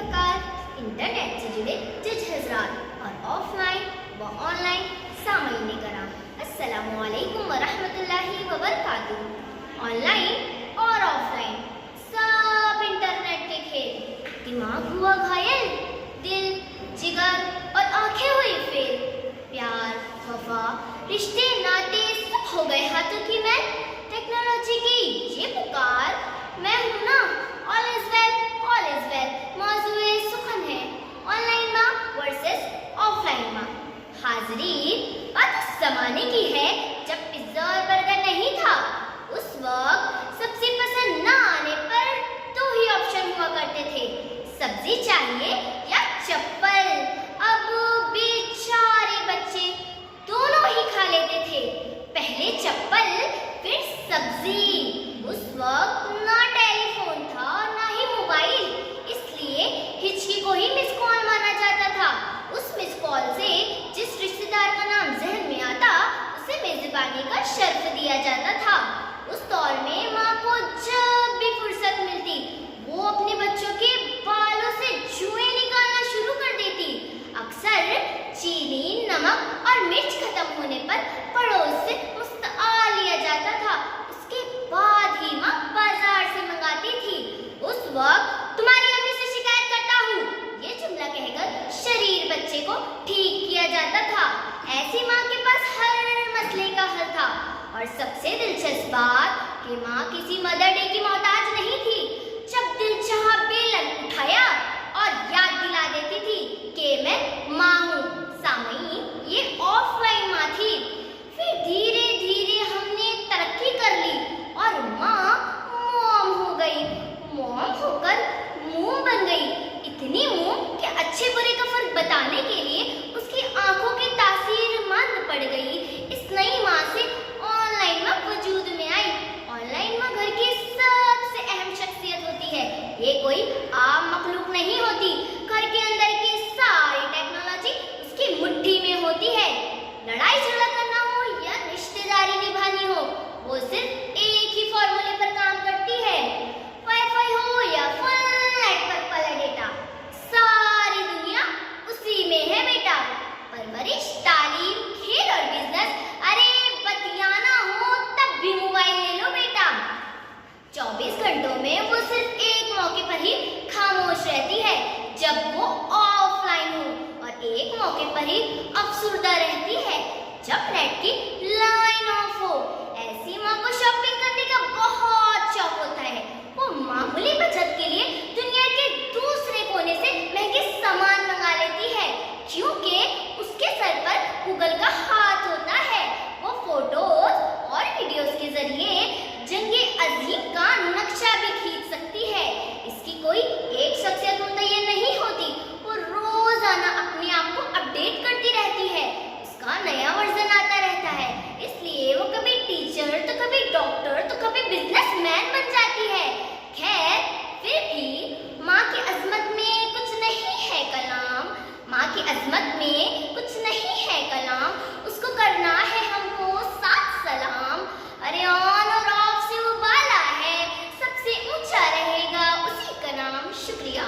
नमस्कार। इंटरनेट से जुड़े जज हजरात और ऑफलाइन व ऑनलाइन सामईन कराम, अस्सलामु अलैकुम व रहमतुल्लाहि व बरकातुहू। ऑनलाइन और ऑफलाइन सब इंटरनेट के खेल। दिमाग हुआ घायल, दिल, जिगर और आंखें हुई फेल। प्यार, वफा, रिश्ते, नाते सब हो गए हाथों की मैल। टेक्नोलॉजी की ये पुकार, मैं हूं ना, all is well, all is well. मौजूए सुखन है ऑनलाइन माँ वर्सेस ऑफलाइन माँ। हाजरीन, बात उस जमाने की है जब पिज्जा और बर्गर नहीं था। उस वक्त सबसे पसंद ना आने पर दो ही ऑप्शन हुआ करते थे, सब्जी चाहिए या चप्पल। अब बेचारे बच्चे दोनों ही खा लेते थे, पहले चप्पल फिर सब्जी। उस वक्त ना टेलीफोन था ना ही मोबाइल, इसलिए हिचकी को ही मिस कॉल माना जाता था। उस मिस कॉल से जिस रिश्तेदार का नाम जहन में आता उसे मेजबानी का शर्फ दिया जाता था। उस दौर में माँ को जब भी फुर्सत मिलती वो अपने बच्चों के बालों से जुएं निकालना शुरू कर देती। अक्सर चीनी, नमक और मिर्च खत्म होने पर पड़ोस से मुस्तआ लिया जाता था, उसके बाद ही माँ बाजार से मंगाती थी। उस वक्त तुम्हारी अम्मी से शिकायत करता हूँ, ये जुमला कहकर शरीर बच्चे को ठीक किया जाता था। ऐसी माँ के पास हर मसले का हल था। और सबसे दिलचस्प बात कि माँ किसी मदर डे की मोहताज नहीं थी। जब दिल चाहा बेलन उठाया और याद दिला देती थी कि मैं माँ हूँ। सामईन, ये ऑफलाइन माँ थी। फिर धीरे धीरे हमने तरक्की कर ली और माँ मॉम हो गई। मॉम होकर मूम बन गई, इतनी मूम कि अच्छे बुरे का फर्क बताने के लिए उसकी आंखों की तासीर मालूम पड़ गई। इस नई माँ से ऑनलाइन माँ वजूद में आई। ऑनलाइन माँ घर की सबसे अहम शख्सियत होती है, ये कोई आम मखलूक नहीं होती। घर के अंदर की सारी टेक्नोलॉजी उसकी मुट्ठी में होती है। लड़ाई झगड़ा करना हो या रिश्तेदारी निभानी हो, वो सिर्फ एक ही फॉर्मूले पर काम करती है, वाईफाई हो या फुल नेटवर्क वाला डेटा। सारी दुनिया उसी में है बेटा। परवरिश, तालीम, खेल और बिजनेस, अरे बतियाना हो तब भी मोबाइल ले लो बेटा। 24 घंटों में वो सिर्फ एक मौके पर ही खामोश रहती है, जब वो ऑफलाइन हो, और एक मौके पर ही अफसुर्दा रहती है, जब नेट की लाइन ऑफ हो। ऐसी माँ को शॉपिंग करने का बहुत शौक होता है। वो मामूली बचत के लिए दुनिया के दूसरे कोने से महंगे सामान मंगा लेती है, क्योंकि उसके सर पर गूगल का हाथ होता है। वो फोटोज और वीडियोस के जरिए जंगे अजीम का नक्शा भी खींच सकती है। इसकी कोई एक शख्सियत मुतय्यन नहीं होती, वो रोजाना अपने आप को अपडेट करती रहती है, उसका नया वर्जन आता रहता है। इसलिए वो कभी टीचर तो कभी डॉक्टर तो कभी बिजनेसमैन बन जाती है। खैर, फिर भी माँ की अजमत में कुछ नहीं है कलाम। माँ की अजमत में कुछ नहीं है कलाम, उसको करना है हमको साथ सलाम। अरे ऑन और ऑफ से वो बाला है, सबसे ऊंचा रहेगा उसी का नाम। शुक्रिया।